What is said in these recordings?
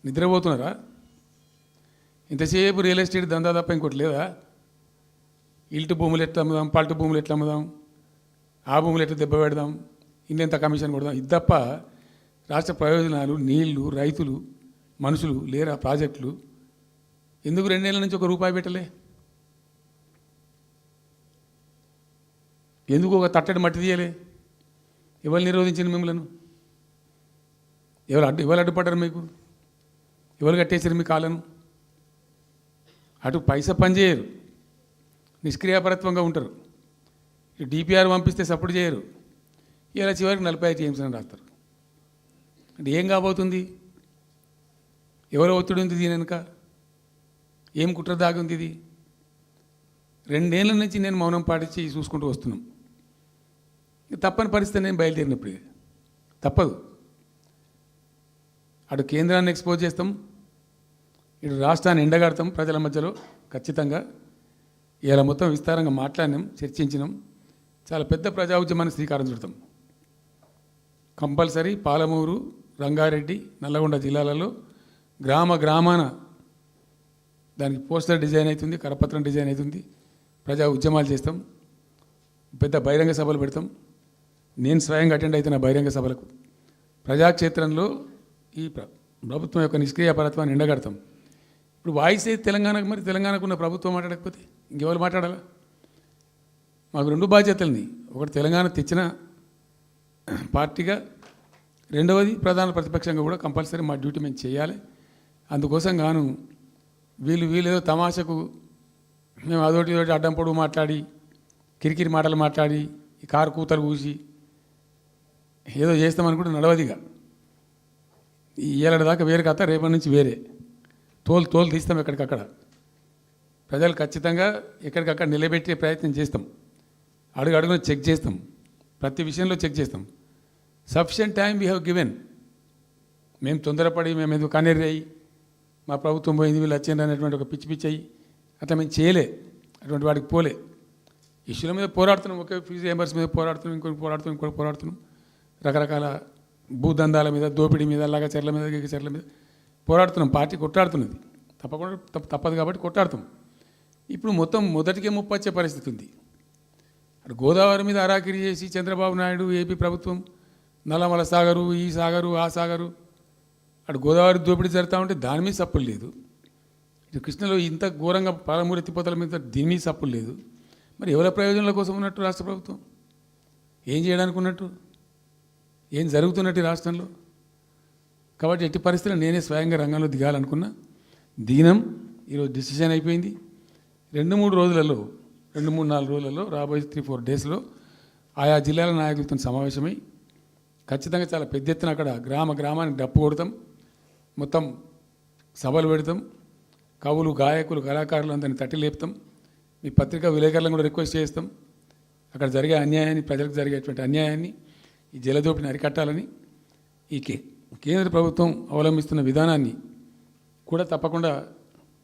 నిద్రపోతున్నారా? ఇంతసేపు real estate దందా తప్ప ఇంకోటి లేదా? ఇల్టు భూములు ఎట్లా అమ్ముదాం, పల్టు భూములు ఎట్లా అమ్ముదాం, ఆ భూములు ఎట్లా దెబ్బ పెడదాం, ఇంకెంత కమిషన్ కొడదాం, ఇది తప్ప రాష్ట్ర ప్రయోజనాలు, నీళ్లు, రైతులు, మనుషులు లేరా? ప్రాజెక్టులు ఎందుకు 2 నెలల నుంచి ₹1 పెట్టలే? ఎందుకు ఒక తట్టడి మట్టి తీయలే? ఎవరు నిరోధించింది మిమ్మల్ని? ఎవరు అడ్డుపడ్డారు మీకు? ఎవరు కట్టేసారు మీ కాళ్ళను? అటు పైసా పనిచేయరు, నిష్క్రియాపరత్వంగా ఉంటారు. ఈ డిపిఆర్ పంపిస్తే సపోర్ట్ చేయరు. ఇలా చివరికి 45 టీఎంసీ అని రాస్తారు. అంటే ఏం కాబోతుంది? ఎవరో ఒత్తిడి ఉంది దీని వెనుక? ఏం కుట్ర దాగి ఉంది? ఇది 2 ఏళ్ళ నుంచి నేను మౌనం పాటించి చూసుకుంటూ వస్తున్నాం. తప్పని పరిస్థితి నేను బయలుదేరినప్పుడు తప్పదు. అటు కేంద్రాన్ని ఎక్స్పోజ్ చేస్తాం, ఇటు రాష్ట్రాన్ని ఎండగడతాం ప్రజల మధ్యలో ఖచ్చితంగా. ఇలా మొత్తం విస్తారంగా మాట్లాడినాం, చర్చించినాం. చాలా పెద్ద ప్రజా ఉద్యమాన్ని శ్రీకారం చుడతాం. కంపల్సరీ పాలమూరు, రంగారెడ్డి, నల్లగొండ జిల్లాలలో గ్రామాన దానికి పోస్టర్ డిజైన్ అవుతుంది, కరపత్రం డిజైన్ అవుతుంది. ప్రజా ఉద్యమాలు చేస్తాం, పెద్ద బహిరంగ సభలు పెడతాం. నేను స్వయంగా అటెండ్ అవుతున్న బహిరంగ సభలకు. ప్రజాక్షేత్రంలో ఈ ప్రభుత్వం యొక్క నిష్క్రియాపరత్వాన్ని ఎండగడతాం. ఇప్పుడు వాయిస్ అయితే తెలంగాణకు, మరి తెలంగాణకు ఉన్న ప్రభుత్వం మాట్లాడకపోతే ఇంకెవరు మాట్లాడాలా? మాకు 2 బాధ్యతలని, ఒకటి తెలంగాణ తెచ్చిన పార్టీగా, రెండవది ప్రధాన ప్రతిపక్షంగా కూడా కంపల్సరీ మా డ్యూటీ మేము చేయాలి. అందుకోసం గాను వీళ్ళు ఏదో తమాషకు మేము అదొకటి అడ్డం పొడుగు మాట్లాడి, కిరికిరి మాటలు మాట్లాడి, ఈ కారు కూతలు కూసి ఏదో చేస్తామనుకుంటే నడవదిగా. ఈ ఏళ్ళ దాకా వేరే కథ, రేపటి నుంచి వేరే తోలు తీస్తాం ఎక్కడికక్కడ. ప్రజలు ఖచ్చితంగా ఎక్కడికక్కడ నిలబెట్టే ప్రయత్నం చేస్తాం. అడుగున చెక్ చేస్తాం, ప్రతి విషయంలో చెక్ చేస్తాం. Sufficient time we have given. మేము తొందరపడి మేము ఎందుకు కన్నెర్రి అయ్యి మా ప్రభుత్వం పోయింది వీళ్ళు వచ్చింది అనేటువంటి ఒక పిచ్చి అయ్యి అట్లా మేము చేయలే, అటువంటి వాడికి పోలే. ఇష్యూల మీద పోరాడుతున్నాం, ఒకే ఫీజు రియంబర్స్ మీద పోరాడుతున్నాం, ఇంకోటి పోరాడుతున్నాం. రకరకాల భూదందాల మీద, దోపిడీ మీద, లగచర్ల మీద, గిగచర్ల మీద పోరాడుతున్నాం. పార్టీ కొట్టాడుతున్నది, తప్పకుండా తప్పదు కాబట్టి కొట్టాడుతాం. ఇప్పుడు మొత్తం మొదటికే ముప్పొచ్చే పరిస్థితి ఉంది. అటు గోదావరి మీద అరాకిరి చేసి చంద్రబాబు నాయుడు, ఏపీ ప్రభుత్వం నల్లమల సాగరు, ఈ సాగరు, ఆ సాగరు, అటు గోదావరి దోపిడీ జరుగుతూ ఉంటే దాని మీద సప్పులు లేదు. ఇటు కృష్ణలో ఇంత ఘోరంగా పాలమూరు ఎత్తిపోతల మీద దీని మీద సప్పులు లేదు. మరి ఎవరి ప్రయోజనాల కోసం ఉన్నట్టు రాష్ట్ర ప్రభుత్వం? ఏం చేయడానికి ఉన్నట్టు? ఏం జరుగుతున్నట్టు రాష్ట్రంలో? కాబట్టి ఎట్టి పరిస్థితుల్లో నేనే స్వయంగా రంగంలో దిగాలనుకున్నా. దిగినం. ఈరోజు డిసిషన్ అయిపోయింది. 2-3 రోజులలో, 2-3-4 రోజులలో, రాబోయే 3-4 డేస్లో ఆయా జిల్లాల నాయకులతో సమావేశమై ఖచ్చితంగా చాలా పెద్ద ఎత్తున అక్కడ గ్రామానికి డప్పు కొడతాం, మొత్తం సభలు పెడతాం, కవులు, గాయకులు, కళాకారులు అందరినీ తట్టి లేపుతాం. మీ పత్రికా విలేకరులను కూడా రిక్వెస్ట్ చేస్తాం. అక్కడ జరిగే అన్యాయాన్ని, ప్రజలకు జరిగేటువంటి అన్యాయాన్ని, ఈ జలదోపిడిని అరికట్టాలని, ఈ కేంద్ర ప్రభుత్వం అవలంబిస్తున్న విధానాన్ని కూడా తప్పకుండా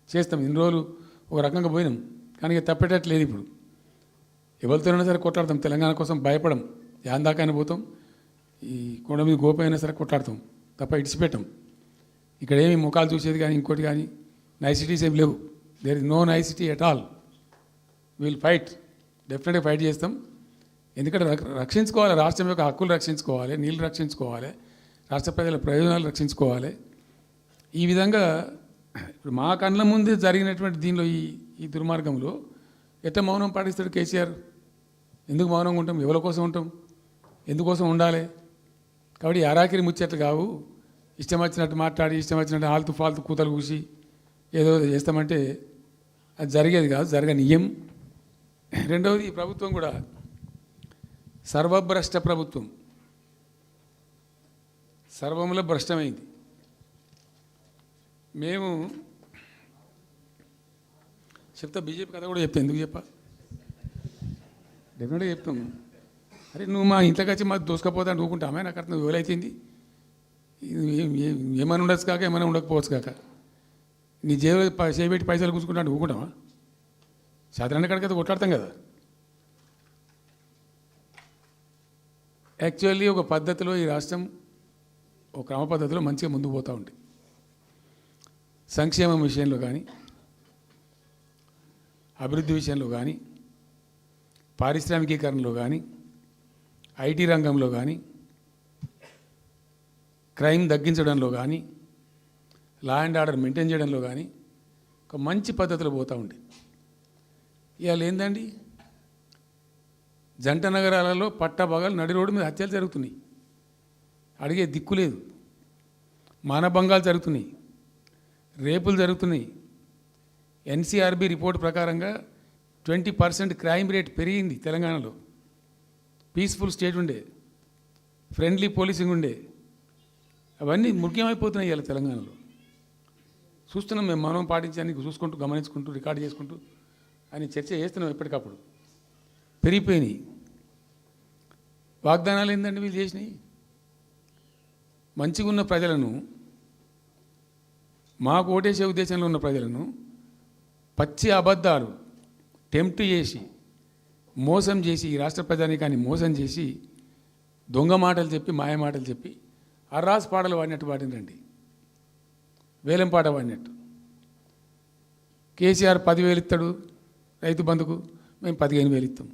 చేస్తాం. ఇన్ని రోజులు ఒక రకంగా పోయినాం, కానీ తప్పేటట్లేదు. ఇప్పుడు ఎవరితోనైనా సరే కొట్లాడతాం, తెలంగాణ కోసం భయపడం, యాందాకాయన పోతాం, ఈ కొండ మీద గోపైనా సరే కొట్లాడతాం, తప్ప ఇడిచిపెట్టాం. ఇక్కడ ఏమి ముఖాలు చూసేది కానీ ఇంకోటి కానీ నైసిటీస్ ఏమి లేవు. There is no nicety at all. Will fight, డెఫినెట్గా ఫైట్ చేస్తాం. ఎందుకంటే రక్షించుకోవాలి, రాష్ట్రం యొక్క హక్కులు రక్షించుకోవాలి, నీళ్ళు రక్షించుకోవాలి, రాష్ట్ర ప్రజల ప్రయోజనాలు రక్షించుకోవాలి. ఈ విధంగా ఇప్పుడు మా కళ్ళ ముందే జరిగినటువంటి దీనిలో ఈ దుర్మార్గంలో ఎట్లా మౌనం పాటిస్తాడు కేసీఆర్? ఎందుకు మౌనంగా ఉంటాం? ఎవరి కోసం ఉంటాం? ఎందుకోసం ఉండాలి? కాబట్టి అరాకిరి ముచ్చట్లు కావు. ఇష్టం వచ్చినట్టు మాట్లాడి, ఇష్టం వచ్చినట్టు ఆల్తు ఫాల్తు కూతలు కూసి ఏదో చేస్తామంటే అది జరిగేది కాదు, జరగనీయం. రెండవది, ఈ ప్రభుత్వం కూడా సర్వభ్రష్ట ప్రభుత్వం, సర్వంలో భ్రష్టమైంది. మేము చెప్తా, బీజేపీ కథ కూడా చెప్తా. ఎందుకు చెప్పా? డెఫినెట్గా చెప్తాం. అరే నువ్వు మా ఇంట్లోకి వచ్చి మాకు దోసుకపోతా అని ఊరుకుంటామే? నాకు అర్థం ఎవరైతుంది? ఏమైనా ఉండొచ్చు కాక, ఏమైనా ఉండకపోవచ్చు కాక, నీ జేబు చేపెట్టి పైసలు కూర్చుకుంటా అంటే ఊరుకుంటామా? సాధారణ కాడికైతే కొట్లాడతాం కదా. యాక్చువల్లీ ఒక పద్ధతిలో ఈ రాష్ట్రం ఒక క్రమ పద్ధతిలో మంచిగా ముందుకు పోతూ ఉంటుంది. సంక్షేమం విషయంలో కానీ, అభివృద్ధి విషయంలో కానీ, పారిశ్రామికీకరణలో కానీ, ఐటీ రంగంలో కానీ, క్రైమ్ తగ్గించడంలో కానీ, లా అండ్ ఆర్డర్ మెయింటైన్ చేయడంలో కానీ ఒక మంచి పద్ధతిలో పోతూ ఉండే. ఇవాళ ఏందండి, జంట నగరాలలో పట్టభాగాలు నడి రోడ్డు మీద హత్యలు జరుగుతున్నాయి, అడిగే దిక్కు లేదు. మానభంగాలు జరుగుతున్నాయి, రేపులు జరుగుతున్నాయి. ఎన్సీఆర్బీ రిపోర్ట్ ప్రకారంగా 20% క్రైమ్ రేట్ పెరిగింది తెలంగాణలో. పీస్ఫుల్ స్టేట్ ఉండే, ఫ్రెండ్లీ పోలీసింగ్ ఉండే, అవన్నీ ముఖ్యమైపోతున్నాయి ఇవాళ తెలంగాణలో. చూస్తున్నాం మేము, మనం పాటించడానికి చూసుకుంటూ, గమనించుకుంటూ, రికార్డు చేసుకుంటూ అని చర్చ చేస్తున్నాం. ఎప్పటికప్పుడు పెరిగిపోయినాయి. వాగ్దానాలు ఏంటంటే వీళ్ళు చేసినాయి. మంచిగా ఉన్న ప్రజలను, మాకు ఓటేసే ఉద్దేశంలో ఉన్న ప్రజలను పచ్చి అబద్ధాలు టెంప్ట్ చేసి, మోసం చేసి, ఈ రాష్ట్ర ప్రజానీకాన్ని మోసం చేసి, దొంగ మాటలు చెప్పి, మాయ మాటలు చెప్పి, అర్రాస్ పాటలు వాడినట్టు వాడినండి, వేలం పాట వాడినట్టు. కేసీఆర్ 10,000 ఇస్తాడు రైతు బంధుకు, మేము 15,000 ఇస్తాం.